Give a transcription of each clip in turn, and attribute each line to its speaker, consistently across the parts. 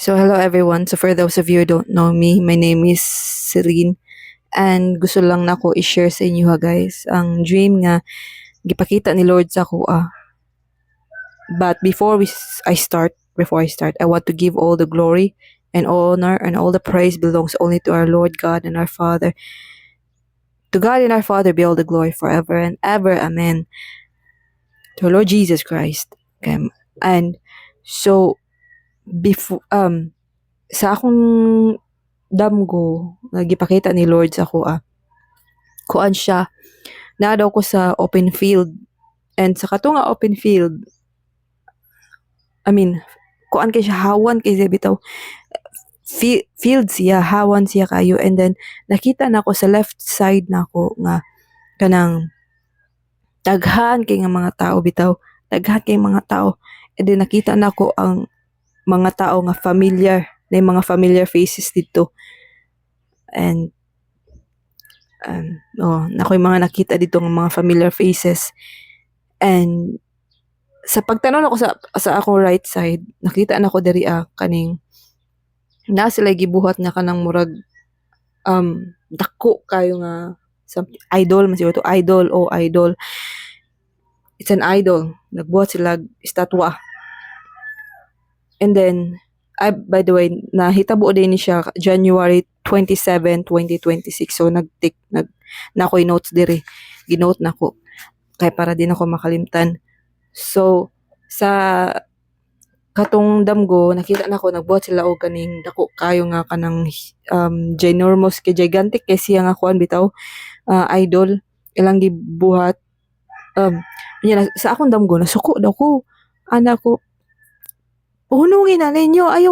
Speaker 1: So hello everyone. So for those of you who don't know me, my name is Celine and gusto lang nako i-share sa inyo ha guys ang dream nga gipakita ni Lord sa ako. But before I start, I want to give all the glory and honor and all the praise belongs only to our Lord God and our Father. To God and our Father be all the glory forever and ever. Amen. To our Lord Jesus Christ. Okay. And so before sa akong damgo nagipakita ni Lord sa ako kuan siya na daw ko sa open field and sa kato nga open field kuan kay siya hawan kay siya bitaw field siya hawan siya kayo and then nakita nako sa left side nako nga kanang daghan kay nga mga tao bitaw daghan kay mga tao and then nakita nako ang mga tao nga familiar na mga familiar faces dito and nakoy mga nakita dito ng mga familiar faces and sa pagtanong ako sa akong right side nakita na ko diri kaning na sila gibuhat nga kanang murag dako kayo nga idol man siguro to idol it's an idol nagbuhat sila estatwa and then by the way nahitabo din ni siya January 27, 2026 so nakoy notes diri ginote nako kay para din ako makalimtan so sa katong damgo nakita nako nagbuhat sila og kaning dako kayo nga kanang ginormous kay gigantic kay siya nga kuan bitaw idol ilang gibuhat sa akong damgo nasuko daw ko anak ko hunungin na ninyo, ayaw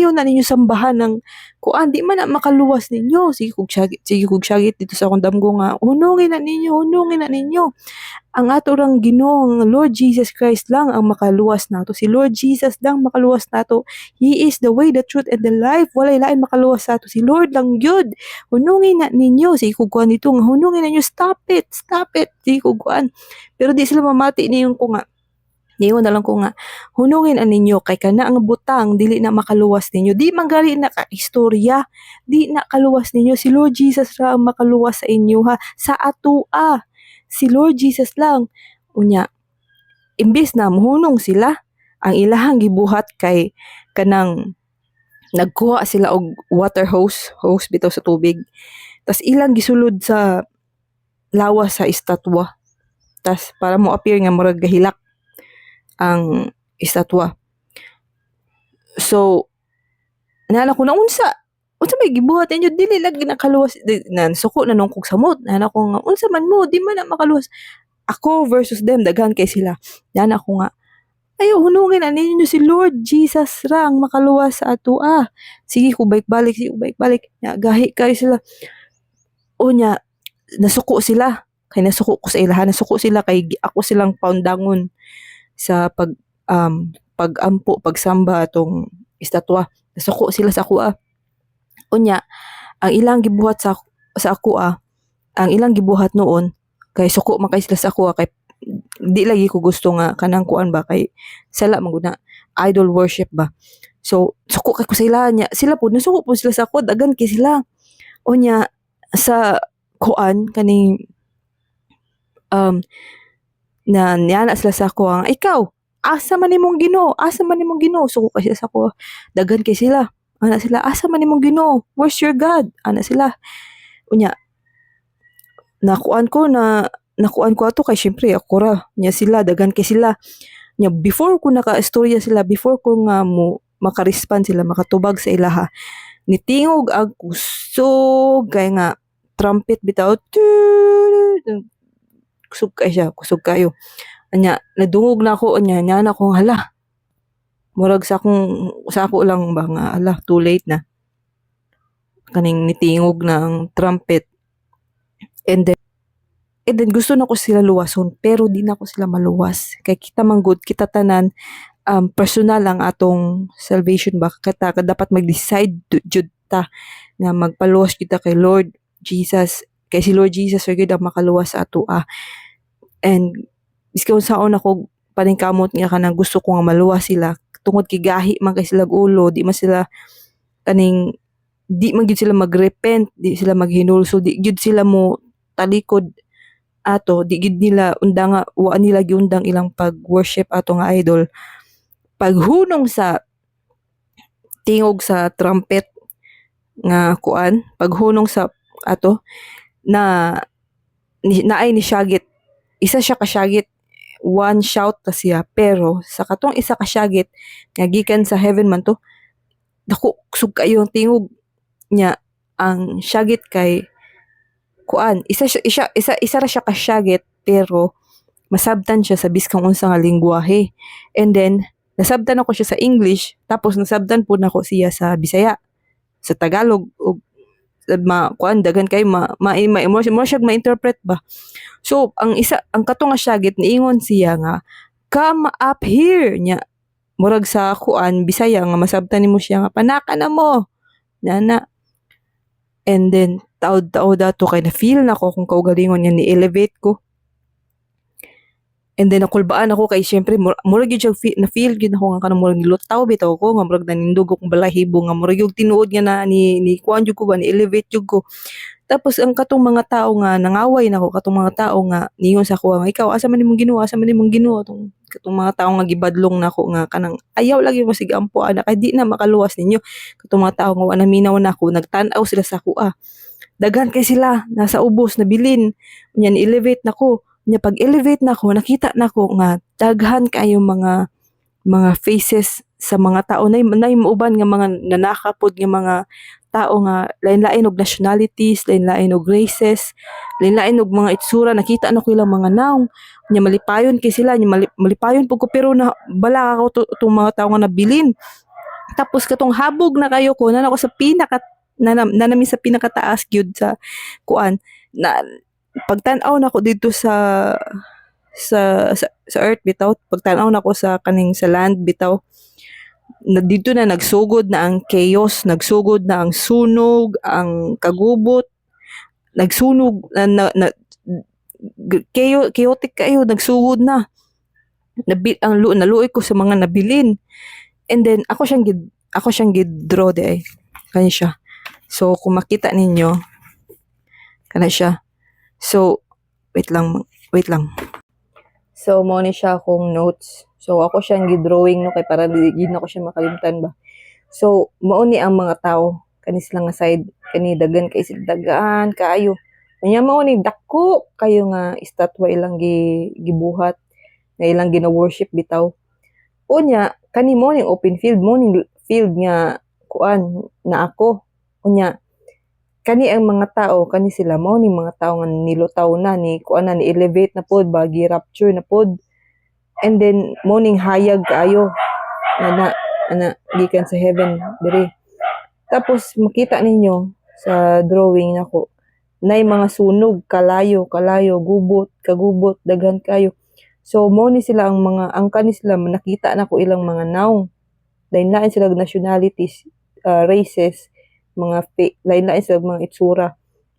Speaker 1: na ninyo sambahan ng kuan, di man na makaluwas ninyo. Sige kog syagit dito sa akong damgo nga, hunungin na ninyo. Ang ato rang Ginoo, ang Lord Jesus Christ lang ang makaluwas nato. Si Lord Jesus lang makaluwas nato. He is the way, the truth, and the life. Walay lain makaluwas nato. Si Lord lang yun. Hunungin na ninyo. Sige kog kuan dito nga, hunungin na ninyo. Stop it. Sige kog kuan. Pero di sila mamati niyon ko nga. Niyon na lang ko nga, hunungin an ninyo kay kana ang butang dili na makaluwas ninyo. Di manggali na ka istorya. Di na kaluwas ninyo. Si Lord Jesus ra ang makaluwas sa inyo ha. Sa atua. Si Lord Jesus lang. Unya, imbis na muhunong sila, ang ilahang gibuhat kay kanang nagkuha sila og water hose bitaw sa tubig. Tas ilang gisulod sa lawas sa estatwa. Tas para mo appear nga murag gahilak ang estatwa. So, nana ko na unsa may gibuhat ninyo dili lagi nakaluwas suko na nung kog samot nana ko nga unsa man mo di man na makaluwas ako versus them daghan kay sila nana ko nga ayo hunungin na ninyo si Lord Jesus ra ang makaluwas sa ato sige ko balik gahi kay sila unya nasuko sila kay ako silang paundangon sa pagsamba atong estatwa nasuko sila sa ako unya ang ilang gibuhat sa ako ang ilang gibuhat noon kay suko man kay sila sa ako kay di lagi ko gusto nga kanang kuan ba kay sala maguna idol worship ba so suko kay ko sila nya sila pud nasuko pud sila sa ako dagan kay sila unya sa kuan kaning na niana sila sa ako ang ikaw asa man nimong Ginoo suko kay sila sa ako dagan kay sila ana sila asa man nimong Ginoo where's your God ana sila unya nakuan ko ato kay syempre ako ra nya sila dagan kay sila nya before ko naka-istorya sila before ko nga mo maka-respond sila makatubag sa ilaha nitingog ang kusog kay nga trumpet bitaw kusog kayo anya nadungog na ako anya na ko hala murag sa ako lang ba nga ala too late na kaning nitingog na ang trumpet and then gusto na ko sila luwason pero di na ko sila maluwas kay kita manggod kita tanan personal ang atong salvation ba kata dapat mag-decide jud ta nga magpaluwas kita kay Lord Jesus kay si Lord Jesus ra gyud ang makaluwas sa ato and iskaw saon ako paningkamot nga kanang gusto ko nga maluwas sila tungod kay gahi man kay sila ulo, di man sila kaning di man gyud sila magrepent, di sila maghinulso, di gyud sila mo talikod ato, di gyud nila undang wa nila giundang ilang pag-worship ato nga idol. Paghunong sa tingog sa trumpet nga kuan, paghunong sa ato na naay ni syagit. Isa siya ka syagit, one shout ta siya, pero sa katong isa ka syagit nga gikan sa heaven man to, dako kusog kayo ang tingog nya. Ang syagit kay kuan, isa ra siya ka syagit, pero masabtan siya sa biskang unsa nga lengguwahe. And then nasabtan ako siya sa English, tapos nasabtan po nako siya sa Bisaya, sa Tagalog, ug kuan daghan kay mo siya ma-interpret ba. So ang katong nga syagit niingon siya nga, come up here nya, murag sa kuan Bisaya nga masabtan nimo siya nga panaka na mo nana. And then taod dato kay na feel nako kung kaugalingon niya, ni elevate ko. And then nakulbaan ako kay syempre murag gyud siya na feel gyud ako nga kanang murag nilutaw bitaw ko nga murag nanindog akong balahibo nga murag yung tinuod nga na ni kuan jud ko ba, ni elevate jud ko. Tapos ang katong mga tao nga nangaway nako, katong mga tao nga niingon sa ako nga, ikaw asa man nimong Ginoo, asa man nimong Ginoo, katong mga tao nga gibadlong nako nga kanang ayaw lagi mo sigampo ana kay di na makaluwas ninyo. Katong mga tao nga wa na minaw nako, nagtan-aw sila sa ako daghan kay sila nasa ubos na bilin nya, ni elevate nako nya. Pag elevate nako nakita nako nga daghan kayo mga faces sa mga tao na mauban nga mga nanakapod nga mga tao nga lain-lain og nationalities, lain-lain og races, lain-lain og mga itsura. Nakita nako ilang mga naong nya malipayon kay sila nya, malipayon pug ko, pero na bala ako tong mga tao nga nabilin. Tapos katong habog na kayo ko na ako sa nanami sa pinakataas gyud sa kuan na pagtan-aw nako dito sa earth bitaw, pagtan-aw nako sa kaning sa land bitaw, na dito na nagsugod na ang chaos, nagsugod na ang sunog, ang kagubot, nagsunog chaotic kayo, nagsugod na. Naluoy ko sa mga nabilin. And then ako siyang gid-draw di ay kani siya. So kung makita ninyo kana siya. So wait lang. So mo ni siya akong notes. So ako siyang gidrawing no kay para di na ko siya makalimtan ba. So mao ni ang mga tao kani sila nga side, kani dagan kay sila, dagan kaayo. Unya mao ni dako kayo nga estatwa ilang gibuhat nga ilang gina-worship bitaw. Unya kani mo ning open field, mo ning field nga kuan na ako. Unya kani ang mga tao, kani sila mao ni mga tao nga nilutaw na, ni kuan na, ni elevate na pod, bagi rapture na pod. And then mo ning hayag kaayo ana gikan sa heaven diri. Tapos makita ninyo sa drawing nako nay mga sunog, kalayo, gubot, kagubot, daghan kayo. So mo ni sila ang kani sila, nakita nako ilang mga naong lain-lain sila nationalities, races, mga lain-lain sila mga itsura.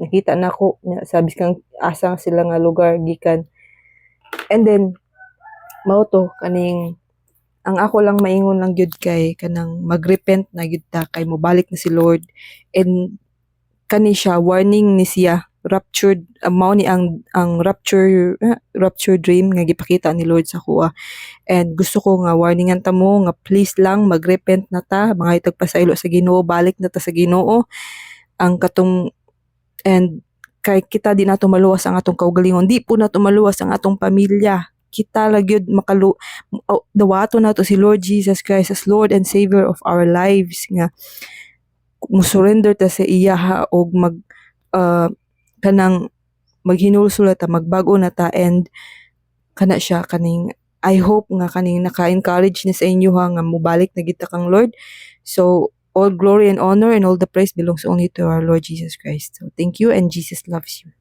Speaker 1: Nakita nako sabi kang asa sila nga lugar gikan. And then mao to kaning ang ako lang maingon lang gyud kay kanang magrepent na gyud ta kay mobalik na si Lord. And kani siya warning ni siya raptured, mao ni ang rapture dream nga gipakita ni Lord sa kuha. And gusto ko nga warningan ta mo nga please lang magrepent na ta, mga itagpasaylo sa Ginoo, balik na ta sa Ginoo. Ang katong and kay kita di nato maluwas ang atong kaugalingon, di po nato maluwas ang atong pamilya. Kita lagyud dawato nato si Lord Jesus Christ as Lord and Savior of our lives, nga mo-surrender ta sa iya og kanang maghinulsol ta, magbago na ta. And kana siya kaning I hope nga kaning naka-encourage na sa inyo nga mobalik na kita kang Lord. So all glory and honor and all the praise belongs only to our Lord Jesus Christ. So thank you, and Jesus loves you.